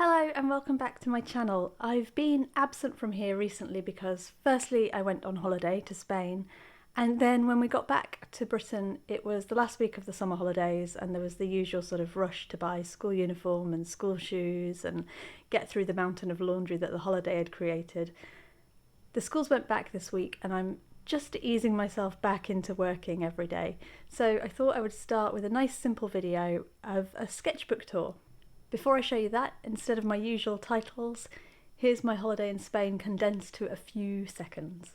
Hello and welcome back to my channel. I've been absent from here recently because firstly I went on holiday to Spain, and then when we got back to Britain it was the last week of the summer holidays and there was the usual sort of rush to buy school uniform and school shoes and get through the mountain of laundry that the holiday had created. The schools went back this week and I'm just easing myself back into working every day, so I thought I would start with a nice simple video of a sketchbook tour. Before I show you that, instead of my usual titles, here's my holiday in Spain condensed to a few seconds.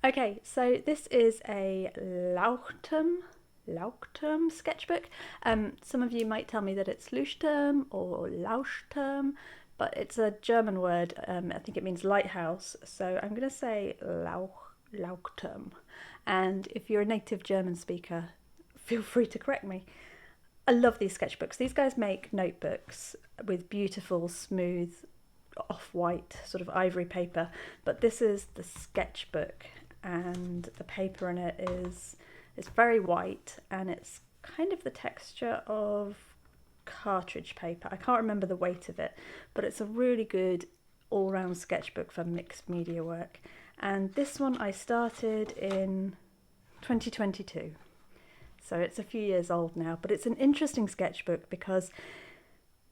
Okay, so this is a Leuchtturm sketchbook. Some of you might tell me that it's Leuchtturm or Leuchtturm, but it's a German word. I think it means lighthouse, so I'm going to say Leuchtturm. And if you're a native German speaker, feel free to correct me. I love these sketchbooks. These guys make notebooks with beautiful, smooth, off-white sort of ivory paper, but this is the sketchbook. And the paper in it is very white and it's kind of the texture of cartridge paper. I can't remember the weight of it, but it's a really good all-round sketchbook for mixed media work. And this one I started in 2022, so it's a few years old now, but it's an interesting sketchbook because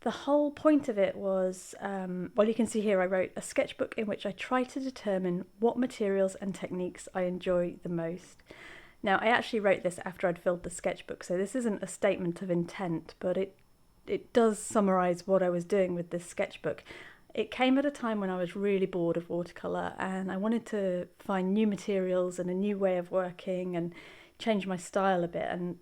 the whole point of it was, well, you can see here I wrote a sketchbook in which I try to determine what materials and techniques I enjoy the most. Now, I actually wrote this after I'd filled the sketchbook, so this isn't a statement of intent, but it does summarise what I was doing with this sketchbook. It came at a time when I was really bored of watercolour and I wanted to find new materials and a new way of working and change my style a bit, and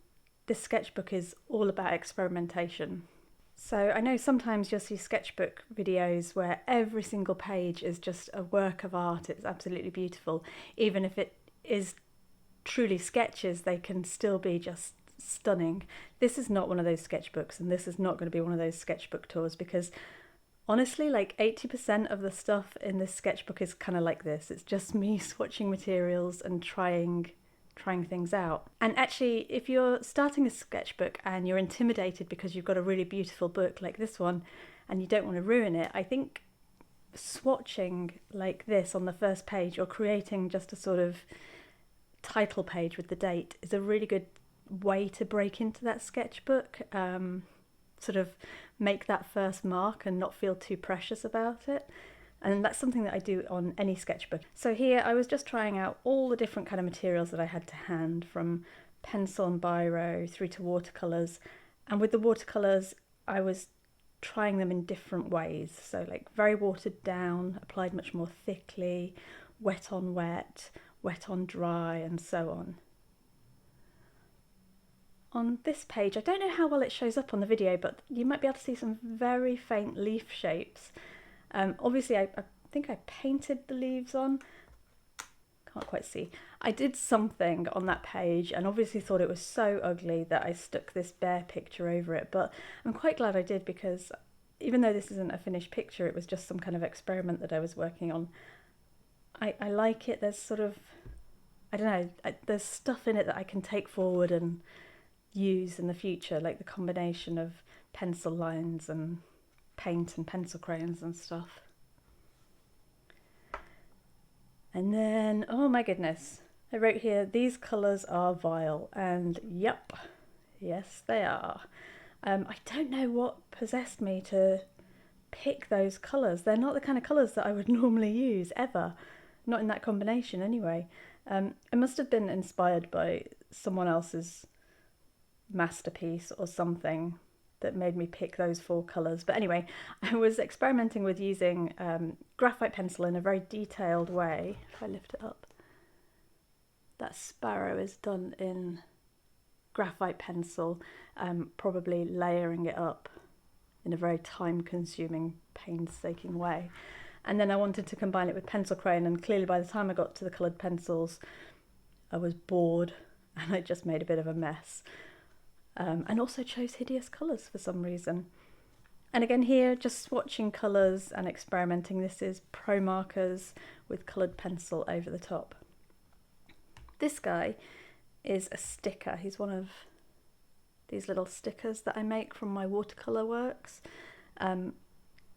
this sketchbook is all about experimentation. So I know sometimes you'll see sketchbook videos where every single page is just a work of art, it's absolutely beautiful. Even if it is truly sketches, they can still be just stunning. This is not one of those sketchbooks, and this is not going to be one of those sketchbook tours, because honestly, like 80% of the stuff in this sketchbook is kind of like this. It's just me swatching materials and trying things out. And actually, if you're starting a sketchbook and you're intimidated because you've got a really beautiful book like this one and you don't want to ruin it, I think swatching like this on the first page or creating just a sort of title page with the date is a really good way to break into that sketchbook, sort of make that first mark and not feel too precious about it. And that's something that I do on any sketchbook. So here I was just trying out all the different kind of materials that I had to hand, from pencil and biro through to watercolours. And with the watercolours, I was trying them in different ways. So like very watered down, applied much more thickly, wet on wet, wet on dry, and so on. On this page, I don't know how well it shows up on the video, but you might be able to see some very faint leaf shapes. Obviously I think I painted the leaves on, can't quite see. I did something on that page and obviously thought it was so ugly that I stuck this bear picture over it, but I'm quite glad I did, because even though this isn't a finished picture, it was just some kind of experiment that I was working on. I like it. There's sort of, I don't know, there's stuff in it that I can take forward and use in the future, like the combination of pencil lines and paint and pencil crayons and stuff. And then, oh my goodness, I wrote here, these colours are vile, and yep, yes they are. I don't know what possessed me to pick those colours. They're not the kind of colours that I would normally use, ever. Not in that combination anyway. I must have been inspired by someone else's masterpiece or something that made me pick those four colours. But anyway, I was experimenting with using graphite pencil in a very detailed way. If I lift it up, that sparrow is done in graphite pencil, probably layering it up in a very time-consuming, painstaking way. And then I wanted to combine it with pencil crayon, and clearly by the time I got to the coloured pencils, I was bored and I just made a bit of a mess. And also chose hideous colours for some reason. And again here, just swatching colours and experimenting. This is Pro Markers with coloured pencil over the top. This guy is a sticker. He's one of these little stickers that I make from my watercolour works.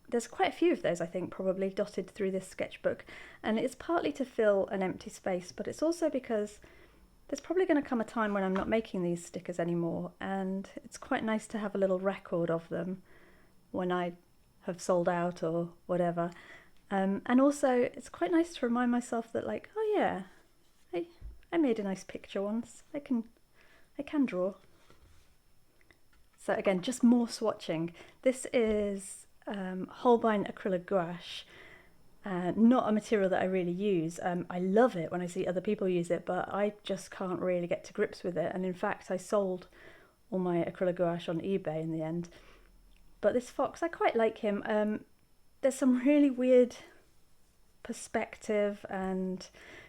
There's quite a few of those, I think, probably dotted through this sketchbook, and it's partly to fill an empty space, but it's also because there's probably going to come a time when I'm not making these stickers anymore, and it's quite nice to have a little record of them when I have sold out or whatever. And also it's quite nice to remind myself that, like, oh yeah, I made a nice picture once. I can draw. So again, just more swatching. This is Holbein acrylic gouache. Not a material that I really use. I love it when I see other people use it, but I just can't really get to grips with it. And in fact, I sold all my acrylic gouache on eBay in the end. But this fox, I quite like him. There's some really weird perspective and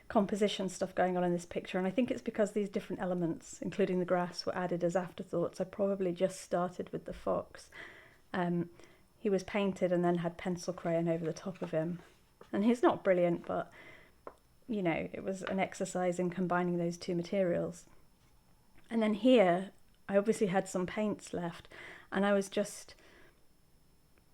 composition stuff going on in this picture, and I think it's because these different elements, including the grass, were added as afterthoughts. I probably just started with the fox. He was painted and then had pencil crayon over the top of him. And he's not brilliant, but, you know, it was an exercise in combining those two materials. And then here, I obviously had some paints left, and I was just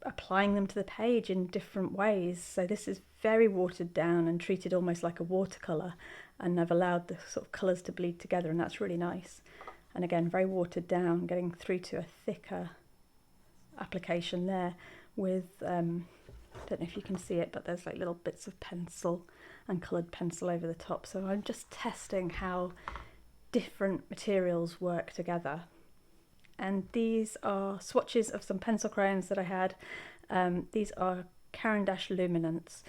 applying them to the page in different ways. So this is very watered down and treated almost like a watercolour, and I've allowed the sort of colours to bleed together, and that's really nice. And again, very watered down, getting through to a thicker application there with I don't know if you can see it, but there's like little bits of pencil and coloured pencil over the top. So I'm just testing how different materials work together. And these are swatches of some pencil crayons that I had. These are Caran d'Ache Luminants,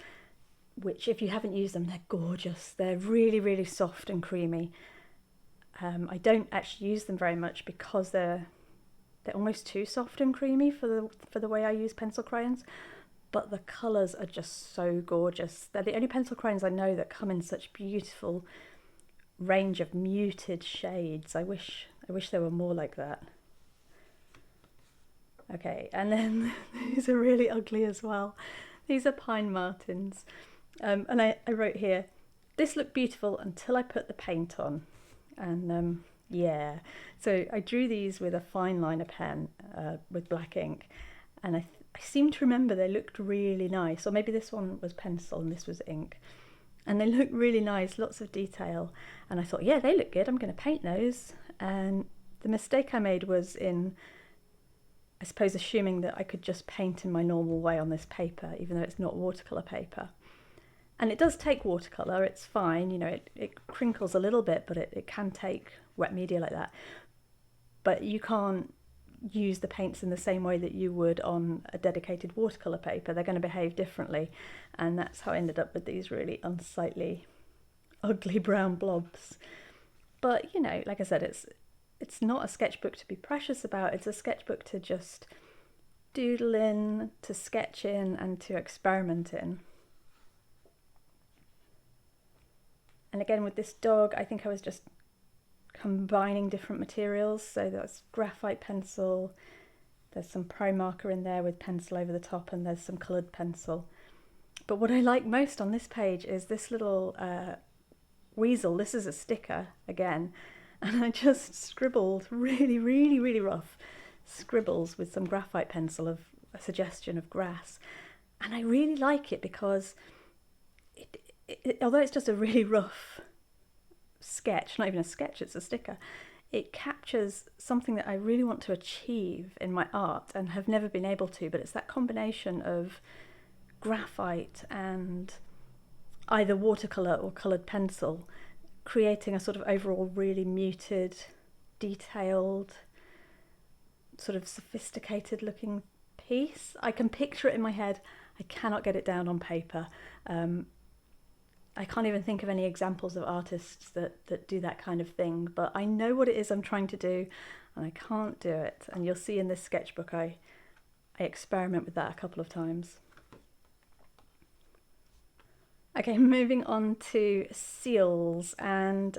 which, if you haven't used them, they're gorgeous. They're really, really soft and creamy. I don't actually use them very much because they're almost too soft and creamy for the way I use pencil crayons. But the colours are just so gorgeous. They're the only pencil crayons I know that come in such beautiful range of muted shades. I wish there were more like that. Okay, and then these are really ugly as well. These are Pine Martins. And I wrote here, this looked beautiful until I put the paint on. And yeah, so I drew these with a fine liner pen with black ink, and I seem to remember they looked really nice, or maybe this one was pencil and this was ink, and they looked really nice, lots of detail, and I thought, yeah, they look good, I'm going to paint those. And the mistake I made was in, I suppose, assuming that I could just paint in my normal way on this paper, even though it's not watercolour paper. And it does take watercolour, it's fine, you know, it crinkles a little bit, but it can take wet media like that. But you can't use the paints in the same way that you would on a dedicated watercolour paper. They're going to behave differently, and that's how I ended up with these really unsightly, ugly brown blobs. But, you know, like I said, it's not a sketchbook to be precious about, it's a sketchbook to just doodle in, to sketch in, and to experiment in. And again, with this dog, I think I was just combining different materials. So that's graphite pencil, there's some Pro Marker in there with pencil over the top, and there's some coloured pencil. But what I like most on this page is this little weasel. This is a sticker again, and I just scribbled really, really, really rough scribbles with some graphite pencil of a suggestion of grass. And I really like it because although it's just a really rough sketch, not even a sketch, it's a sticker, it captures something that I really want to achieve in my art and have never been able to, but it's that combination of graphite and either watercolour or coloured pencil, creating a sort of overall really muted, detailed, sort of sophisticated looking piece. I can picture it in my head, I cannot get it down on paper. I can't even think of any examples of artists that do that kind of thing, but I know what it is I'm trying to do, and I can't do it. And you'll see in this sketchbook I experiment with that a couple of times. Okay, moving on to seals, and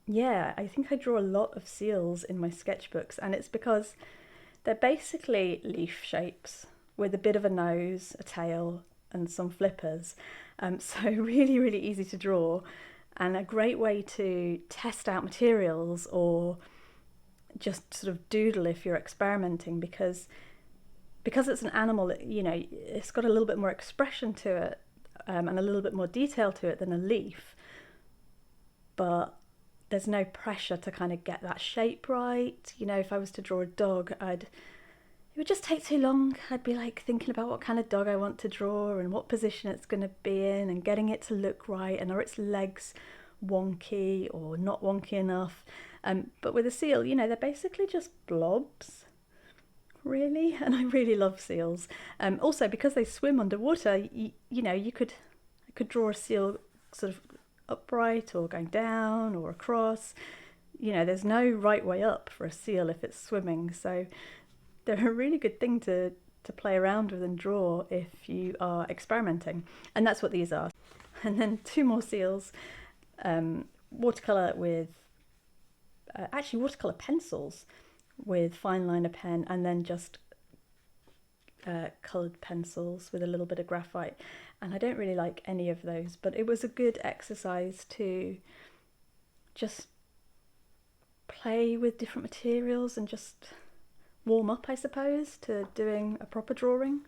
yeah, I think I draw a lot of seals in my sketchbooks, and it's because they're basically leaf shapes with a bit of a nose, a tail, and some flippers. So really, really easy to draw, and a great way to test out materials or just sort of doodle if you're experimenting, because it's an animal, you know, it's got a little bit more expression to it, and a little bit more detail to it than a leaf, but there's no pressure to kind of get that shape right. You know, if I was to draw a dog, it would just take too long. I'd be like thinking about what kind of dog I want to draw and what position it's going to be in and getting it to look right, and are its legs wonky or not wonky enough. But with a seal, you know, they're basically just blobs, really, and I really love seals. Also, because they swim underwater, you know, I could draw a seal sort of upright or going down or across. You know, there's no right way up for a seal if it's swimming, so they're a really good thing to play around with and draw if you are experimenting, and that's what these are. And then two more seals, watercolour with actually watercolour pencils with fine liner pen, and then just coloured pencils with a little bit of graphite. And I don't really like any of those, but it was a good exercise to just play with different materials and just warm up, I suppose, to doing a proper drawing.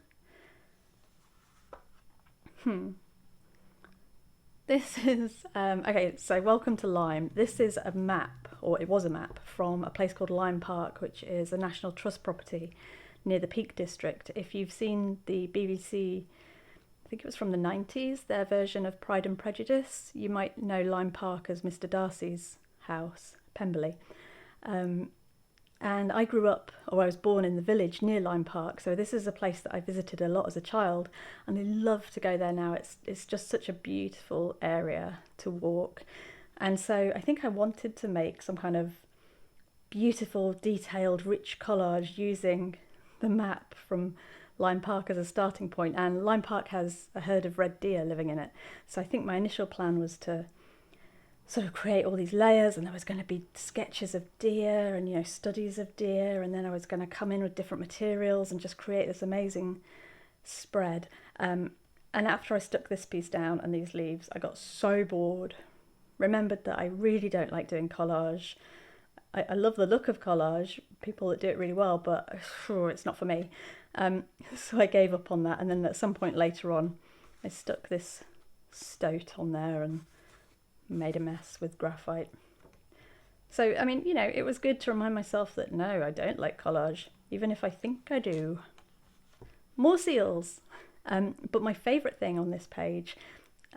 This is, okay, so welcome to Lyme. This is a map, or it was a map, from a place called Lyme Park, which is a National Trust property near the Peak District. If you've seen the BBC, I think it was from the 90s, their version of Pride and Prejudice, you might know Lyme Park as Mr. Darcy's house, Pemberley. And I grew up, or I was born in the village near Lyme Park, so this is a place that I visited a lot as a child, and I love to go there now. It's just such a beautiful area to walk. And so I think I wanted to make some kind of beautiful, detailed, rich collage using the map from Lyme Park as a starting point. And Lyme Park has a herd of red deer living in it, so I think my initial plan was to sort of create all these layers, and there was going to be sketches of deer and, you know, studies of deer, and then I was going to come in with different materials and just create this amazing spread. And after I stuck this piece down and these leaves, I got so bored, remembered that I really don't like doing collage. I love the look of collage, people that do it really well, but sure, it's not for me. So I gave up on that, and then at some point later on I stuck this stoat on there and made a mess with graphite. So, I mean, you know, it was good to remind myself that no, I don't like collage, even if I think I do. More seals. But my favourite thing on this page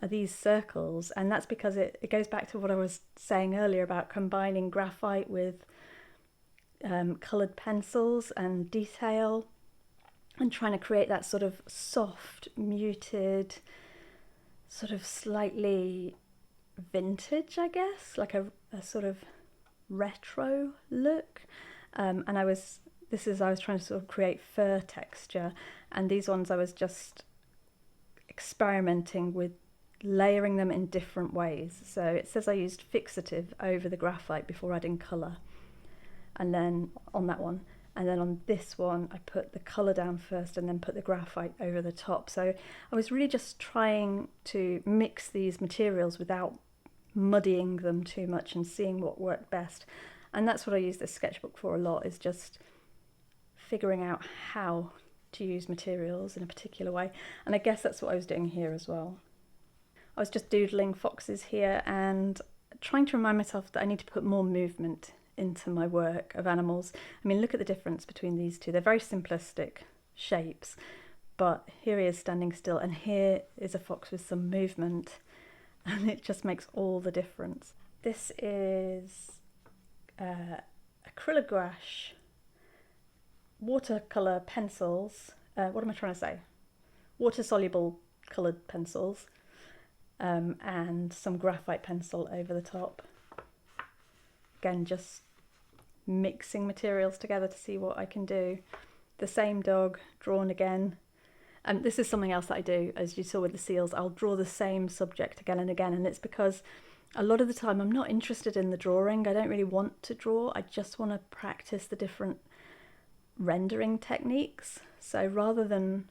are these circles, and that's because it goes back to what I was saying earlier about combining graphite with coloured pencils and detail, and trying to create that sort of soft, muted, sort of slightly vintage, I guess, like a sort of retro look. And I was trying to sort of create fur texture, and these ones I was just experimenting with layering them in different ways. So it says I used fixative over the graphite before adding colour, and then on that one, and then on this one I put the colour down first and then put the graphite over the top. So I was really just trying to mix these materials without muddying them too much and seeing what worked best. And that's what I use this sketchbook for a lot, is just figuring out how to use materials in a particular way. And I guess that's what I was doing here as well. I was just doodling foxes here and trying to remind myself that I need to put more movement into my work of animals. I mean, look at the difference between these two. They're very simplistic shapes, but here he is standing still, and here is a fox with some movement, and it just makes all the difference. This is acrylic gouache, watercolour pencils, what am I trying to say? Water-soluble coloured pencils, and some graphite pencil over the top. Again, just mixing materials together to see what I can do. The same dog drawn again. This is something else that I do, as you saw with the seals. I'll draw the same subject again and again, and it's because a lot of the time I'm not interested in the drawing. I don't really want to draw. I just want to practice the different rendering techniques. So rather than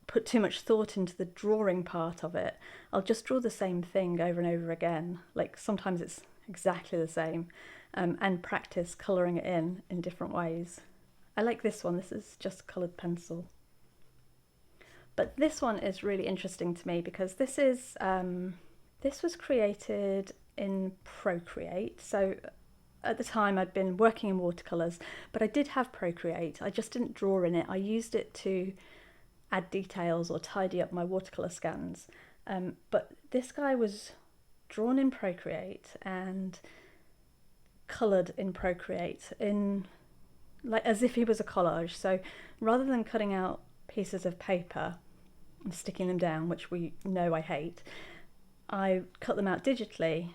put too much thought into the drawing part of it, I'll just draw the same thing over and over again. Like sometimes it's exactly the same, and practice colouring it in different ways. I like this one. This is just coloured pencil. But this one is really interesting to me because this was created in Procreate. So at the time I'd been working in watercolours, but I did have Procreate. I just didn't draw in it. I used it to add details or tidy up my watercolour scans. But this guy was drawn in Procreate and coloured in Procreate, in like as if he was a collage. So rather than cutting out pieces of paper and sticking them down, which we know I hate, I cut them out digitally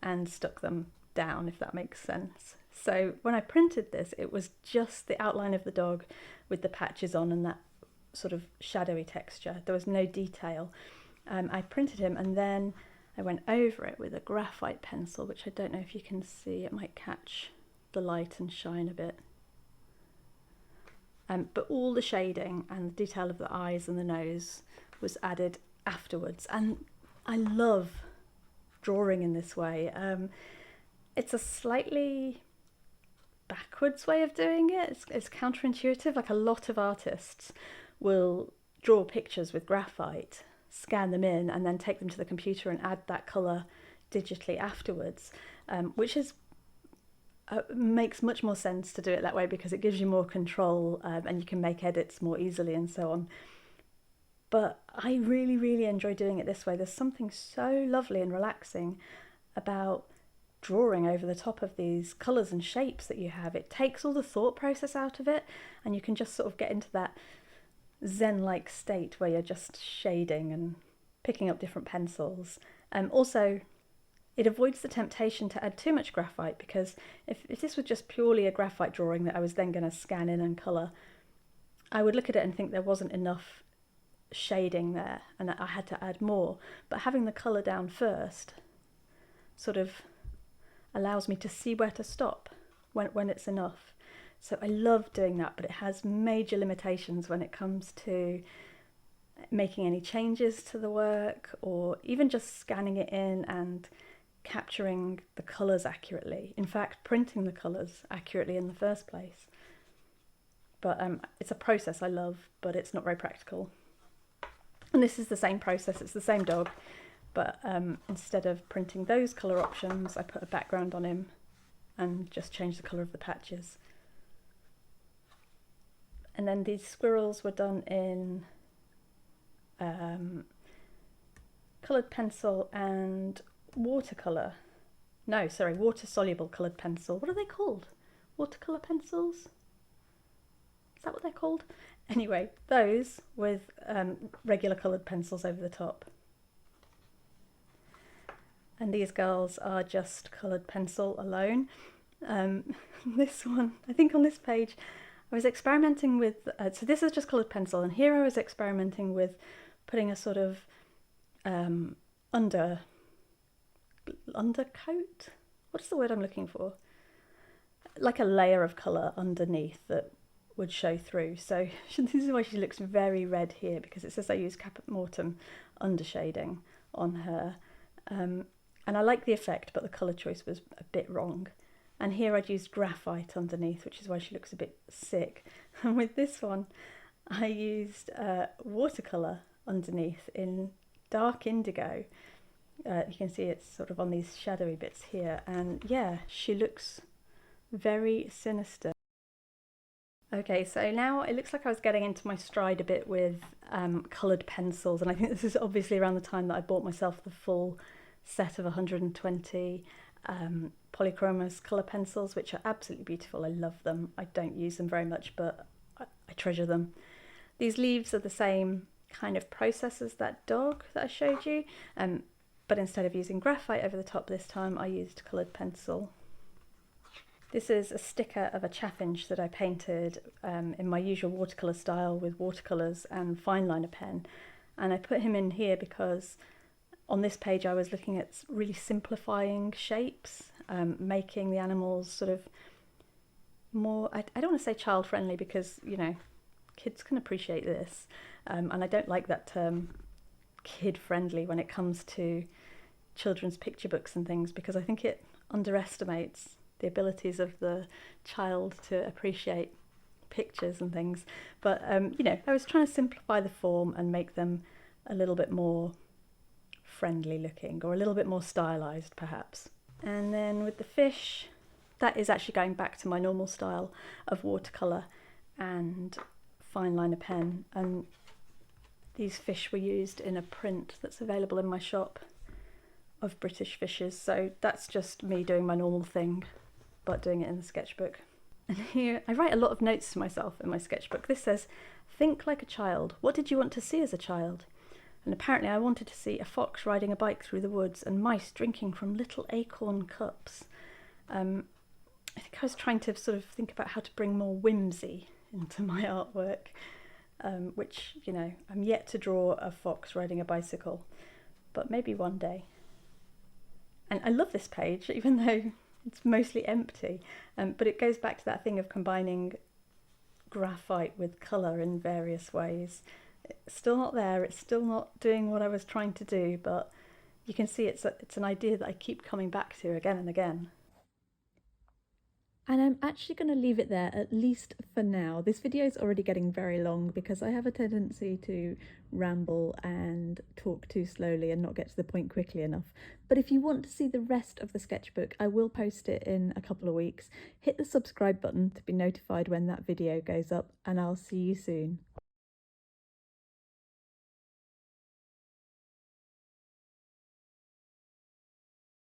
and stuck them down, if that makes sense. So when I printed this, it was just the outline of the dog with the patches on and that sort of shadowy texture. There was no detail. I printed him and then I went over it with a graphite pencil, which I don't know if you can see. It might catch the light and shine a bit. But all the shading and the detail of the eyes and the nose was added afterwards. And I love drawing in this way. It's a slightly backwards way of doing it. It's counterintuitive. Like a lot of artists will draw pictures with graphite, scan them in, and then take them to the computer and add that colour digitally afterwards, which is makes much more sense to do it that way because it gives you more control, and you can make edits more easily and so on. But I really, really enjoy doing it this way. There's something so lovely and relaxing about drawing over the top of these colours and shapes that you have. It takes all the thought process out of it, and you can just sort of get into that zen-like state where you're just shading and picking up different pencils. Also, it avoids the temptation to add too much graphite, because if this was just purely a graphite drawing that I was then going to scan in and colour, I would look at it and think there wasn't enough shading there and I had to add more. But having the colour down first sort of allows me to see where to stop when it's enough. So I love doing that, but it has major limitations when it comes to making any changes to the work, or even just scanning it in and capturing the colours accurately. In fact, printing the colours accurately in the first place. But it's a process I love, but it's not very practical. And this is the same process, it's the same dog, but instead of printing those colour options, I put a background on him and just changed the colour of the patches. And then these squirrels were done in coloured pencil and watercolour. No, sorry, water-soluble coloured pencil. What are they called? Watercolour pencils? Is that what they're called? Anyway, those with regular coloured pencils over the top. And these girls are just coloured pencil alone. This one, I think on this page, I was experimenting with, so this is just coloured pencil, and here I was experimenting with putting a sort of undercoat? What's the word I'm looking for? Like a layer of colour underneath that would show through. So this is why she looks very red here, because it says I use Caput Mortem undershading on her. And I like the effect, but the colour choice was a bit wrong. And here I'd used graphite underneath, which is why she looks a bit sick. And with this one, I used watercolour underneath in dark indigo. You can see it's sort of on these shadowy bits here. And yeah, she looks very sinister. Okay, so now it looks like I was getting into my stride a bit with coloured pencils. And I think this is obviously around the time that I bought myself the full set of 120 polychromos colour pencils, which are absolutely beautiful. I love them. I don't use them very much, but I treasure them. These leaves are the same kind of process as that dog that I showed you, but instead of using graphite over the top this time, I used coloured pencil. This is a sticker of a chaffinch that I painted in my usual watercolour style with watercolours and fine liner pen. And I put him in here because on this page I was looking at really simplifying shapes, making the animals sort of more, I don't want to say child friendly because, you know, kids can appreciate this. And I don't like that term kid friendly when it comes to children's picture books and things, because I think it underestimates the abilities of the child to appreciate pictures and things. But you know, I was trying to simplify the form and make them a little bit more friendly looking, or a little bit more stylized perhaps. And then with the fish, that is actually going back to my normal style of watercolor and fine liner pen, and these fish were used in a print that's available in my shop of British fishes, so that's just me doing my normal thing but doing it in the sketchbook. And here I write a lot of notes to myself in my sketchbook. This says, think like a child. What did you want to see as a child? And apparently I wanted to see a fox riding a bike through the woods and mice drinking from little acorn cups. I think I was trying to sort of think about how to bring more whimsy into my artwork, which, you know, I'm yet to draw a fox riding a bicycle, but maybe one day. And I love this page, even though it's mostly empty, but it goes back to that thing of combining graphite with colour in various ways. It's still not there, it's still not doing what I was trying to do, but you can see it's an idea that I keep coming back to again and again. And I'm actually going to leave it there, at least for now. This video is already getting very long because I have a tendency to ramble and talk too slowly and not get to the point quickly enough. But if you want to see the rest of the sketchbook, I will post it in a couple of weeks. Hit the subscribe button to be notified when that video goes up, and I'll see you soon.